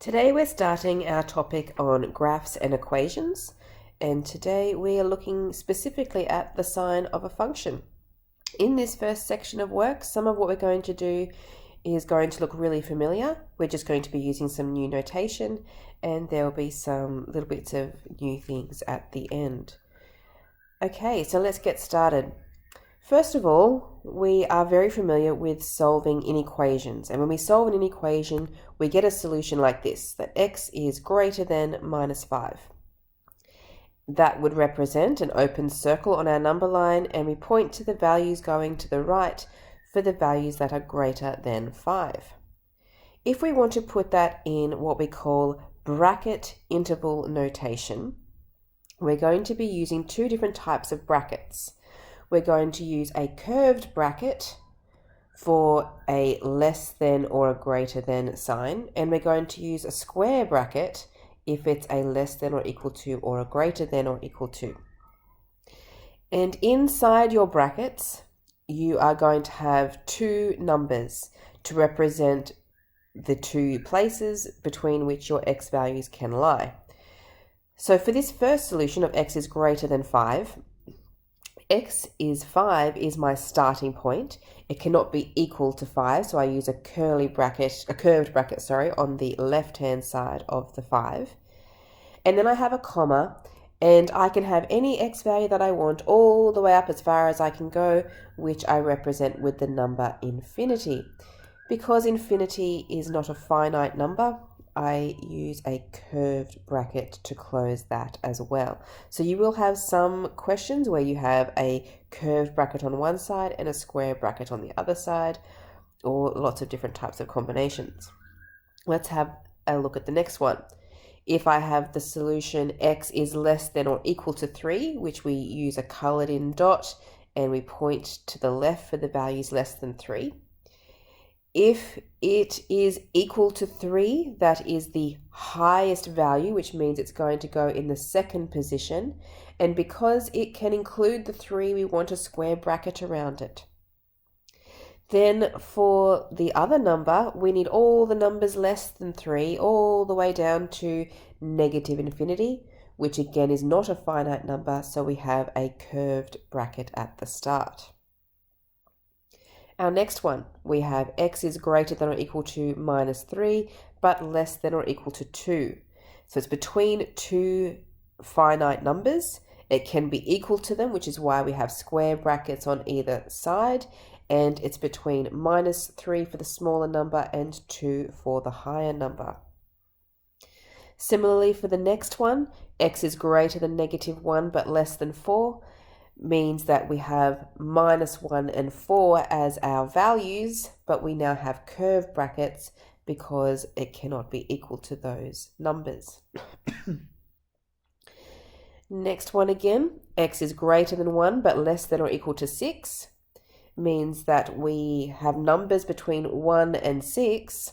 Today we're starting our topic on graphs and equations, and today we are looking specifically at the sign of a function. In this first section of work, some of what we're going to do is going to look really familiar. We're just going to be using some new notation, and there will be some little bits of new things at the end. Okay, so let's get started. First of all, we are very familiar with solving inequations, and when we solve an inequation, we get a solution like this, that x is greater than minus 5. That would represent an open circle on our number line, and we point to the values going to the right for the values that are greater than 5. If we want to put that in what we call bracket interval notation, we're going to be using two different types of brackets. We're going to use a curved bracket for a less than or a greater than sign, and we're going to use a square bracket if it's a less than or equal to or a greater than or equal to. And inside your brackets, you are going to have two numbers to represent the two places between which your x values can lie. So for this first solution of x is greater than 5, x is 5 is my starting point. It cannot be equal to 5, so I use a curved bracket, on the left-hand side of the 5. And then I have a comma, and I can have any x value that I want all the way up as far as I can go, which I represent with the number infinity. Because infinity is not a finite number, I use a curved bracket to close that as well. So you will have some questions where you have a curved bracket on one side and a square bracket on the other side, or lots of different types of combinations. Let's have a look at the next one. If I have the solution x is less than or equal to 3, which we use a colored in dot, and we point to the left for the values less than 3. If it is equal to 3, that is the highest value, which means it's going to go in the second position. And because it can include the 3, we want a square bracket around it. Then for the other number, we need all the numbers less than 3, all the way down to negative infinity, which again is not a finite number, so we have a curved bracket at the start. Our next one, we have x is greater than or equal to minus 3, but less than or equal to 2. So it's between two finite numbers. It can be equal to them, which is why we have square brackets on either side, and it's between minus 3 for the smaller number and 2 for the higher number. Similarly, for the next one, x is greater than negative 1, but less than 4. Means that we have minus 1 and 4 as our values, but we now have curved brackets because it cannot be equal to those numbers. Next one again, x is greater than 1 but less than or equal to 6, means that we have numbers between 1 and 6,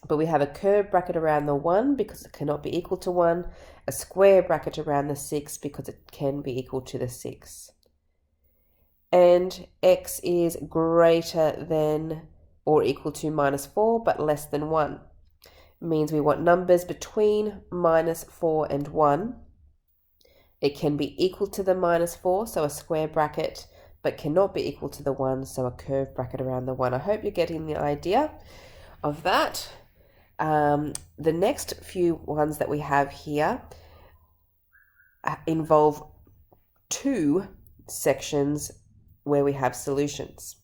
but we have a curved bracket around the 1 because it cannot be equal to 1, a square bracket around the 6 because it can be equal to the 6. And x is greater than or equal to minus 4 but less than 1. Means we want numbers between minus 4 and 1. It can be equal to the minus 4, so a square bracket, but cannot be equal to the 1, so a curved bracket around the 1. I hope you're getting the idea of that. The next few ones that we have here involve two sections where we have solutions.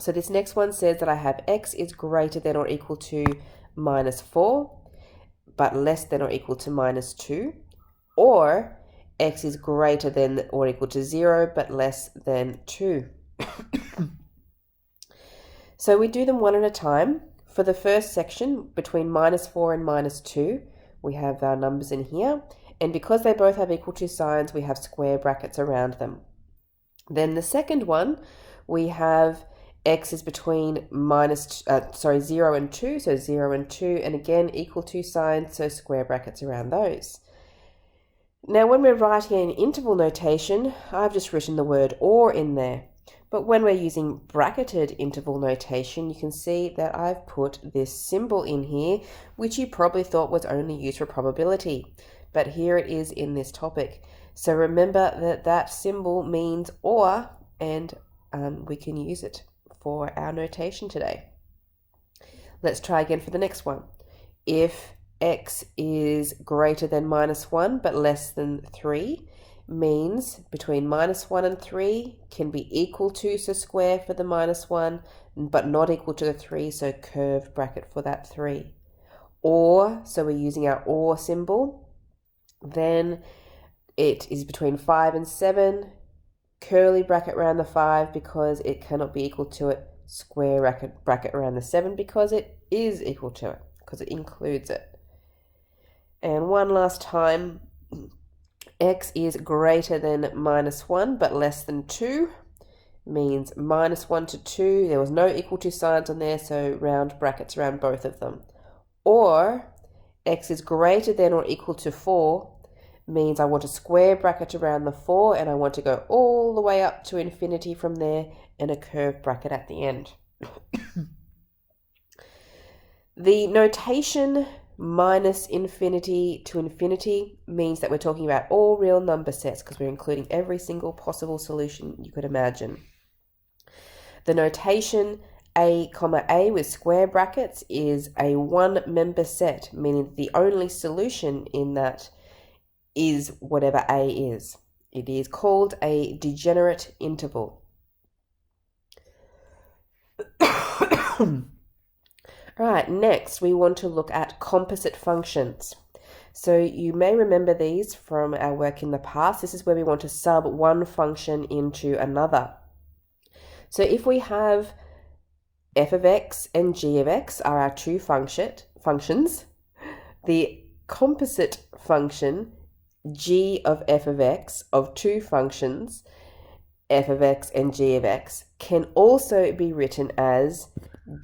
So this next one says that I have x is greater than or equal to minus 4, but less than or equal to minus 2, or x is greater than or equal to 0, but less than 2. So we do them one at a time. For the first section, between minus 4 and minus 2, we have our numbers in here. And because they both have equal to signs, we have square brackets around them. Then the second one, we have x is between 0 and 2, so 0 and 2, and again equal to signs, so square brackets around those. Now when we're writing in interval notation, I've just written the word or in there. But when we're using bracketed interval notation, you can see that I've put this symbol in here, which you probably thought was only used for probability. But here it is in this topic. So remember that that symbol means or, and we can use it for our notation today. Let's try again for the next one. If x is greater than -1 but less than 3, means between -1 and 3 can be equal to, so square for the -1, but not equal to the 3, so curved bracket for that 3. Or, so we're using our or symbol, then it is between 5 and 7, curly bracket around the 5 because it cannot be equal to it, square bracket around the 7 because it is equal to it, because it includes it. And one last time, x is greater than -1 but less than 2, means -1 to 2, there was no equal to signs on there, so round brackets around both of them. Or x is greater than or equal to 4, means I want a square bracket around the 4 and I want to go all the way up to infinity from there and a curved bracket at the end. The notation -infinity to infinity means that we're talking about all real number sets because we're including every single possible solution you could imagine. The notation a comma a with square brackets is a one-member set, meaning the only solution in that is whatever a is. It is called a degenerate interval. Alright, next we want to look at composite functions. So you may remember these from our work in the past. This is where we want to sub one function into another. So if we have f of x and g of x are our two functions, the composite function g of f of x of two functions, f of x and g of x, can also be written as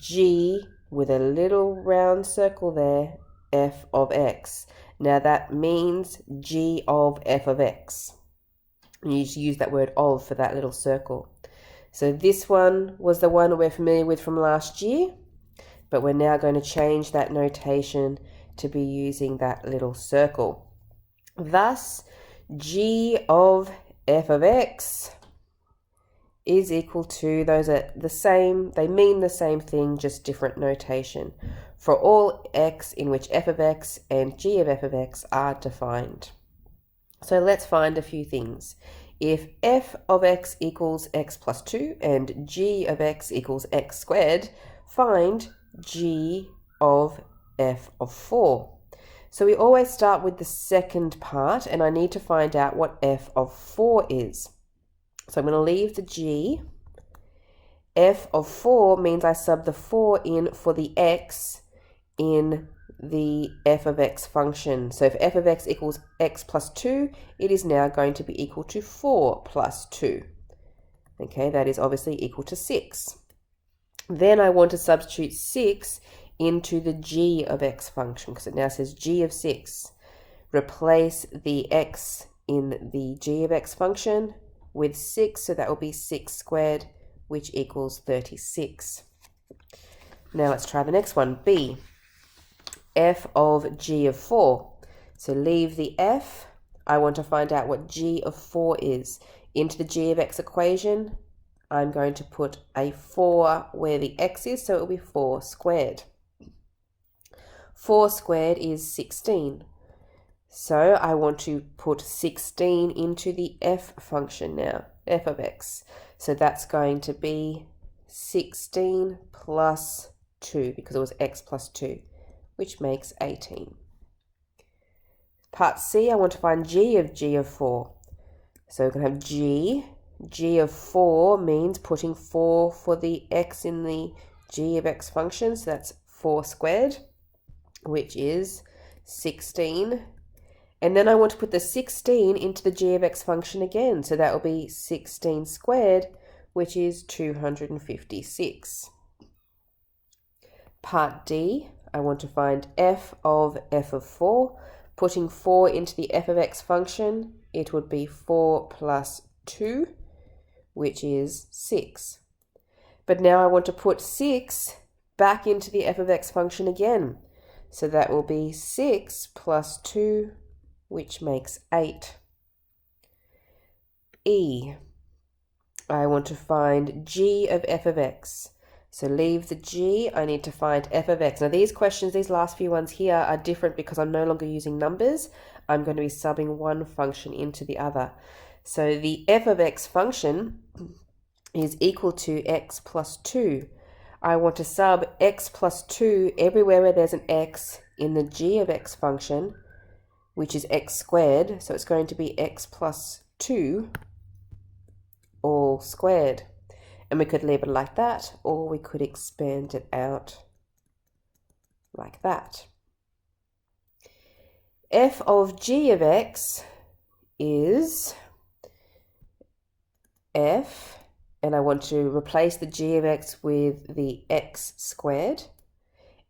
g with a little round circle there, f of x. Now that means g of f of x. You just use that word of for that little circle. So this one was the one we're familiar with from last year, but we're now going to change that notation to be using that little circle. Thus, g of f of x is equal to, those are the same, they mean the same thing, just different notation, for all x in which f of x and g of f of x are defined. So let's find a few things. If f of x equals x plus 2 and g of x equals x squared, find g of f of 4. So we always start with the second part, and I need to find out what f of 4 is. So I'm going to leave the g. F of 4 means I sub the 4 in for the x in the f of x function. So if f of x equals x plus 2, it is now going to be equal to 4 plus 2. Okay, that is obviously equal to 6. Then I want to substitute 6 into the g of x function because it now says g of 6. Replace the x in the g of x function with 6, so that will be 6 squared, which equals 36. Now let's try the next one, b. F of g of 4. So leave the f. I want to find out what g of 4 is. Into the g of x equation, I'm going to put a 4 where the x is, so it will be 4 squared. 4 squared is 16. So I want to put 16 into the f function now, f of x. So that's going to be 16 plus 2, because it was x plus 2, which makes 18. Part C, I want to find g of 4. So we're going to have g of 4 means putting 4 for the x in the g of x function, so that's 4 squared, which is 16. And then I want to put the 16 into the g of x function again, so that will be 16 squared, which is 256. Part D, I want to find f of 4. Putting 4 into the f of x function, it would be 4 plus 2, which is 6. But now I want to put 6 back into the f of x function again. So that will be 6 plus 2, which makes 8. E. I want to find g of f of x. So leave the g, I need to find f of x. Now these questions, these last few ones here are different because I'm no longer using numbers. I'm going to be subbing one function into the other. So the f of x function is equal to x plus 2. I want to sub x plus 2 everywhere where there's an x in the g of x function, which is x squared. So it's going to be x plus 2 all squared. And we could leave it like that, or we could expand it out like that. F of g of x is f, and I want to replace the g of x with the x squared,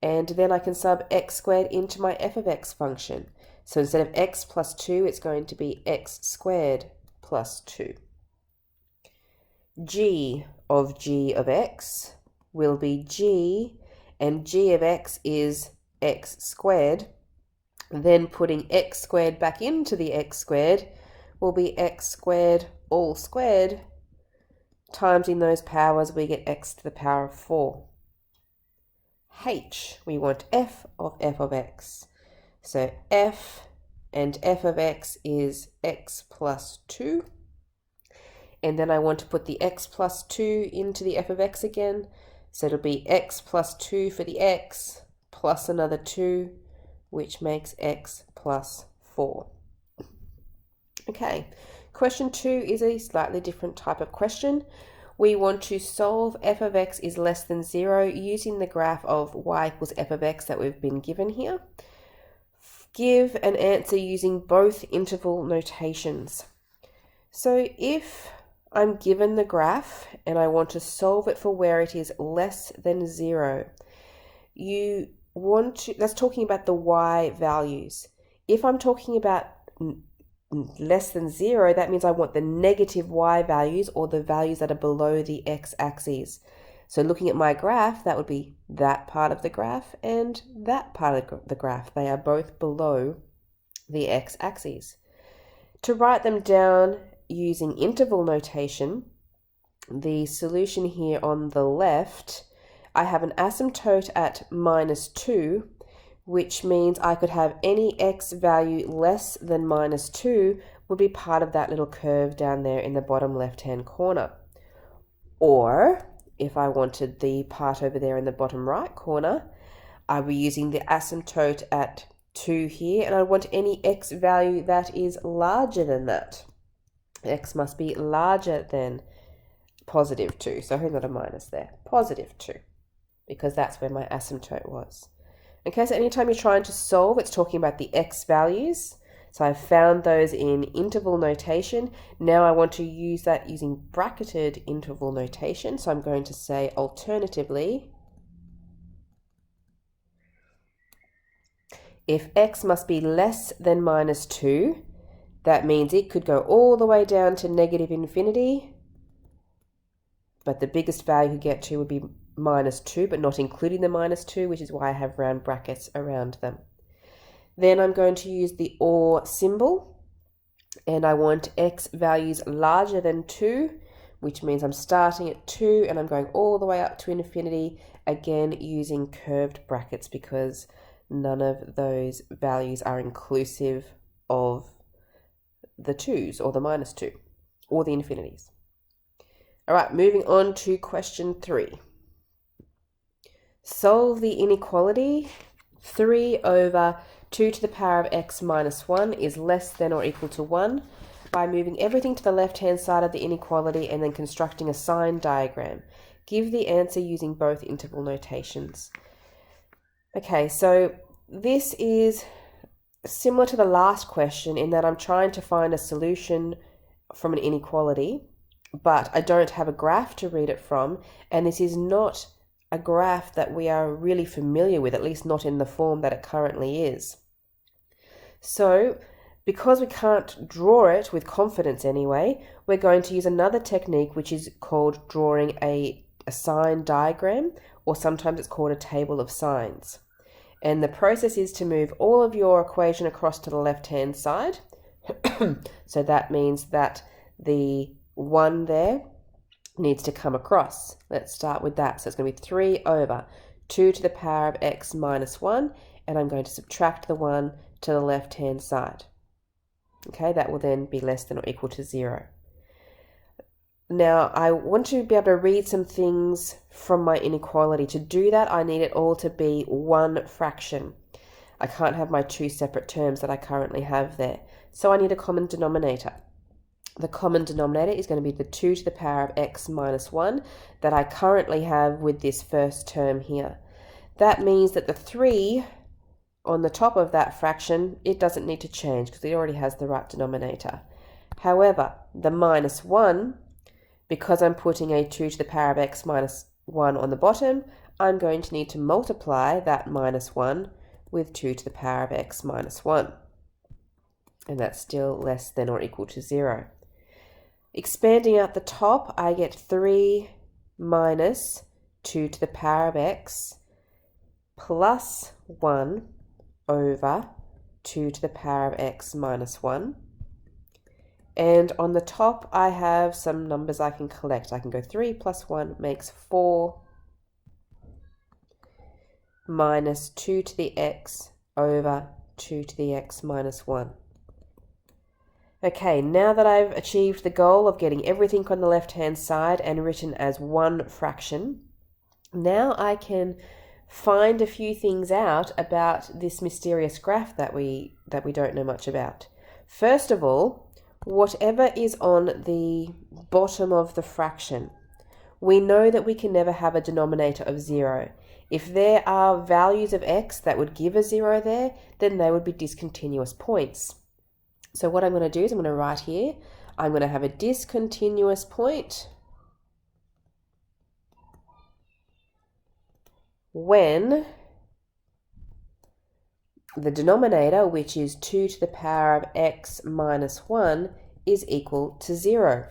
and then I can sub x squared into my f of x function. So instead of x plus 2, it's going to be x squared plus 2. G of g of x will be g, and g of x is x squared. Then putting x squared back into the x squared will be x squared all squared. Times in those powers, we get x to the power of 4. H, we want f of x. So f and f of x is x plus 2. And then I want to put the x plus 2 into the f of x again. So it'll be x plus 2 for the x plus another 2, which makes x plus 4. Okay, question 2 is a slightly different type of question. We want to solve f of x is less than 0 using the graph of y equals f of x that we've been given here. Give an answer using both interval notations. So if I'm given the graph and I want to solve it for where it is less than 0, that's talking about the y values. If I'm talking about less than 0, that means I want the negative y values, or the values that are below the x-axis. So looking at my graph, that would be that part of the graph and that part of the graph. They are both below the x-axis. To write them down using interval notation, the solution here on the left, I have an asymptote at -2, which means I could have any x value less than -2 would be part of that little curve down there in the bottom left-hand corner. Or if I wanted the part over there in the bottom right corner, I'd be using the asymptote at 2 here, and I want any x value that is larger than that. X must be larger than +2. So who's got a minus there? +2, because that's where my asymptote was. Okay, so anytime you're trying to solve, it's talking about the x values. So I've found those in interval notation. Now I want to use that using bracketed interval notation. So I'm going to say alternatively, if x must be less than -2, that means it could go all the way down to -infinity, but the biggest value you get to would be -2, but not including the -2, which is why I have round brackets around them. Then I'm going to use the OR symbol, and I want x values larger than 2, which means I'm starting at 2 and I'm going all the way up to infinity, again using curved brackets because none of those values are inclusive of the 2's or the -2 or the infinities. All right, moving on to question 3. Solve the inequality 3 over 2 to the power of x minus 1 is less than or equal to 1 by moving everything to the left-hand side of the inequality and then constructing a sign diagram. Give the answer using both interval notations. Okay, so this is similar to the last question in that I'm trying to find a solution from an inequality, but I don't have a graph to read it from, and this is not a graph that we are really familiar with, at least not in the form that it currently is. So Because we can't draw it with confidence anyway, we're going to use another technique which is called drawing a sign diagram, or sometimes it's called a table of signs. And the process is to move all of your equation across to the left-hand side. So that means that the 1 there needs to come across. Let's start with that. So it's going to be 3 over 2 to the power of x minus 1, and I'm going to subtract the 1 to the left-hand side. Okay, that will then be less than or equal to 0. Now, I want to be able to read some things from my inequality. To do that, I need it all to be one fraction. I can't have my two separate terms that I currently have there. So I need a common denominator. The common denominator is going to be the 2 to the power of x minus 1 that I currently have with this first term here. That means that the 3 on the top of that fraction, it doesn't need to change because it already has the right denominator. However, the minus 1, because I'm putting a 2 to the power of x minus 1 on the bottom, I'm going to need to multiply that minus 1 with 2 to the power of x minus 1. And that's still less than or equal to 0. Expanding out the top, I get 3 minus 2 to the power of x plus 1 over 2 to the power of x minus 1. And on the top, I have some numbers I can collect. I can go 3 plus 1 makes 4 minus 2 to the x over 2 to the x minus 1. Okay, now that I've achieved the goal of getting everything on the left-hand side and written as one fraction, now I can find a few things out about this mysterious graph that we don't know much about. First of all, whatever is on the bottom of the fraction, we know that we can never have a denominator of 0. If there are values of x that would give a 0 there, then they would be discontinuous points. So what I'm going to do is I'm going to write here, I'm going to have a discontinuous point when the denominator, which is 2 to the power of x minus 1, is equal to 0.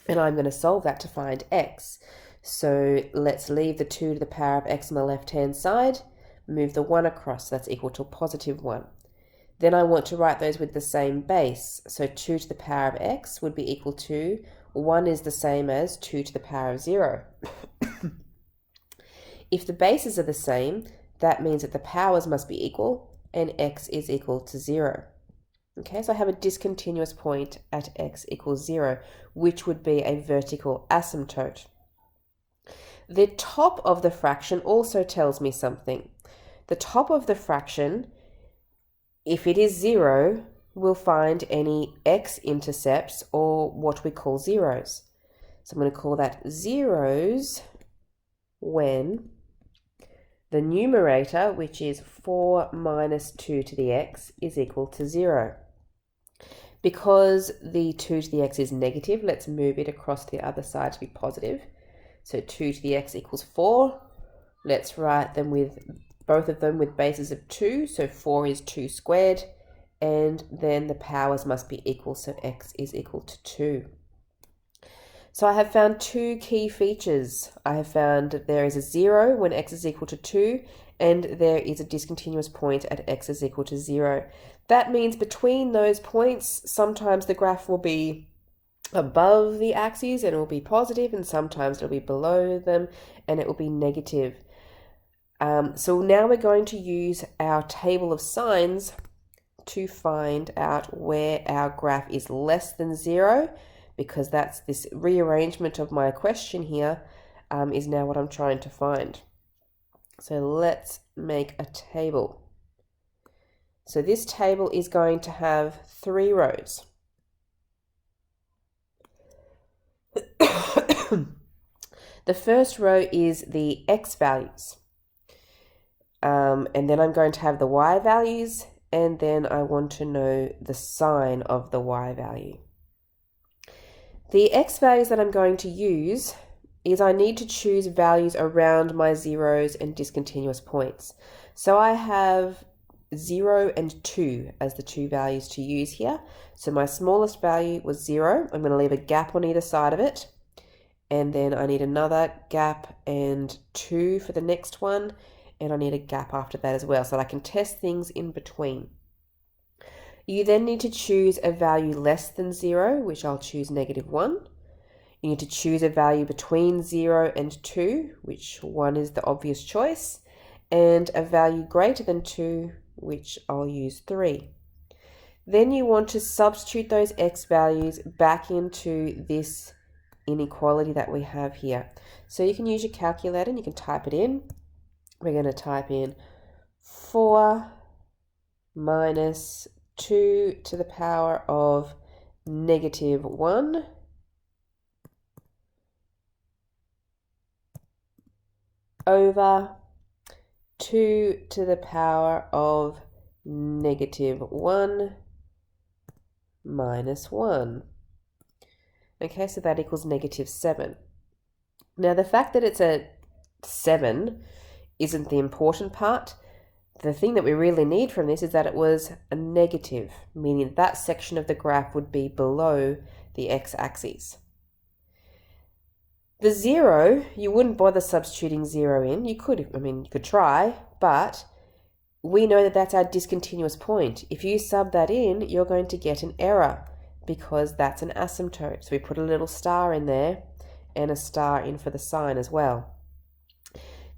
And I'm going to solve that to find x. So let's leave the 2 to the power of x on the left-hand side, move the 1 across, that's equal to a positive 1. Then I want to write those with the same base. So 2 to the power of x would be equal to 1 is the same as 2 to the power of 0. If the bases are the same, that means that the powers must be equal and x is equal to 0. Okay, so I have a discontinuous point at x equals 0, which would be a vertical asymptote. The top of the fraction also tells me something. The top of the fraction, if it is 0, we'll find any x-intercepts or what we call zeros. So I'm going to call that zeros when the numerator, which is 4 minus 2 to the x, is equal to 0. Because the 2 to the x is negative, let's move it across to the other side to be positive. So 2 to the x equals 4. Let's write them with both of them with bases of 2, so 4 is 2 squared, and then the powers must be equal, so x is equal to 2. So I have found two key features. I have found that there is a 0 when x is equal to 2, and there is a discontinuous point at x is equal to 0. That means between those points, sometimes the graph will be above the axes and it will be positive, and sometimes it'll be below them and it will be negative. So now we're going to use our table of signs to find out where our graph is less than 0, because that's this rearrangement of my question here is now what I'm trying to find. So let's make a table. So this table is going to have 3 rows. The first row is the x values. And then I'm going to have the y values, and then I want to know the sign of the y value. The x values that I'm going to use is I need to choose values around my zeros and discontinuous points. So I have 0 and 2 as the two values to use here. So my smallest value was 0. I'm going to leave a gap on either side of it. And then I need another gap and 2 for the next one. And I need a gap after that as well, so that I can test things in between. You then need to choose a value less than 0, which I'll choose -1. You need to choose a value between 0 and 2, which 1 is the obvious choice, and a value greater than 2, which I'll use 3. Then you want to substitute those x values back into this inequality that we have here. So you can use your calculator and you can type it in. We're going to type in 4 minus 2 to the power of -1 over 2 to the power of -1 minus 1. Okay, so that equals -7. Now the fact that it's a 7 isn't the important part. The thing that we really need from this is that it was a negative, meaning that section of the graph would be below the x-axis. The 0, you wouldn't bother substituting 0 in. You could, you could try, but we know that that's our discontinuous point. If you sub that in, you're going to get an error because that's an asymptote. So we put a little star in there and a star in for the sign as well.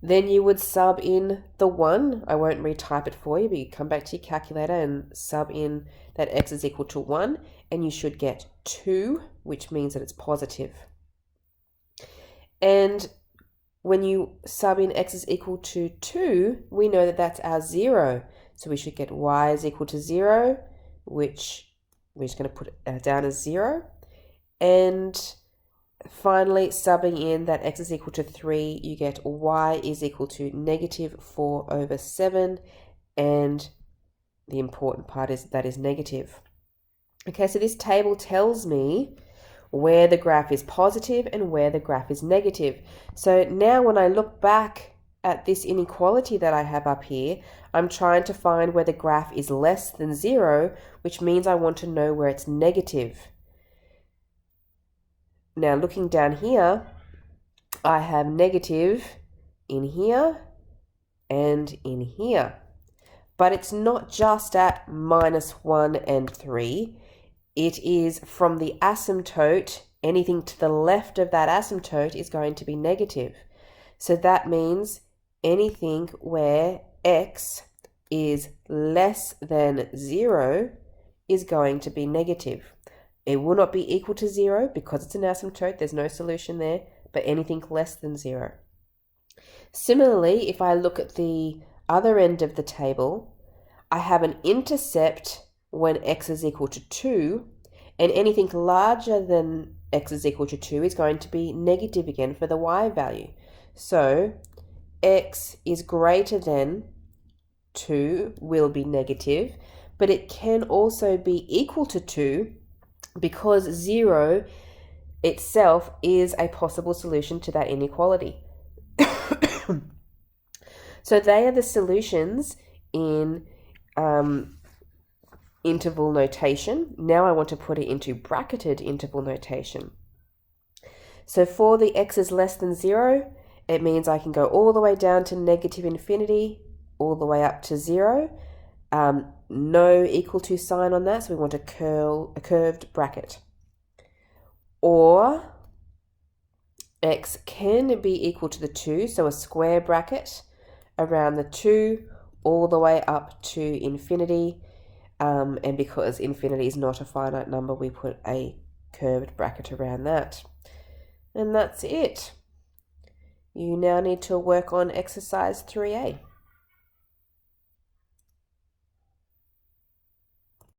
Then you would sub in the 1. I won't retype it for you, but you come back to your calculator and sub in that x is equal to 1, and you should get 2, which means that it's positive. And when you sub in x is equal to 2, we know that that's our 0. So we should get y is equal to 0, which we're just going to put it down as 0. And finally, subbing in that x is equal to 3, you get y is equal to -4 over 7. And the important part is that is negative. Okay, so this table tells me where the graph is positive and where the graph is negative. So now when I look back at this inequality that I have up here, I'm trying to find where the graph is less than 0, which means I want to know where it's negative. Now looking down here, I have negative in here and in here. But it's not just at -1 and 3. It is from the asymptote, anything to the left of that asymptote is going to be negative. So that means anything where x is less than 0 is going to be negative. It will not be equal to 0 because it's an asymptote, there's no solution there, but anything less than 0. Similarly, if I look at the other end of the table, I have an intercept when x is equal to 2, and anything larger than x is equal to 2 is going to be negative again for the y value. So x is greater than 2 will be negative, but it can also be equal to 2 because 0 itself is a possible solution to that inequality. So they are the solutions in interval notation. Now I want to put it into bracketed interval notation. So for the x is less than 0, it means I can go all the way down to -infinity, all the way up to 0. No equal to sign on that, so we want a curved bracket. Or x can be equal to the 2, so a square bracket around the 2 all the way up to infinity. And because infinity is not a finite number, we put a curved bracket around that. And that's it. You now need to work on exercise 3A.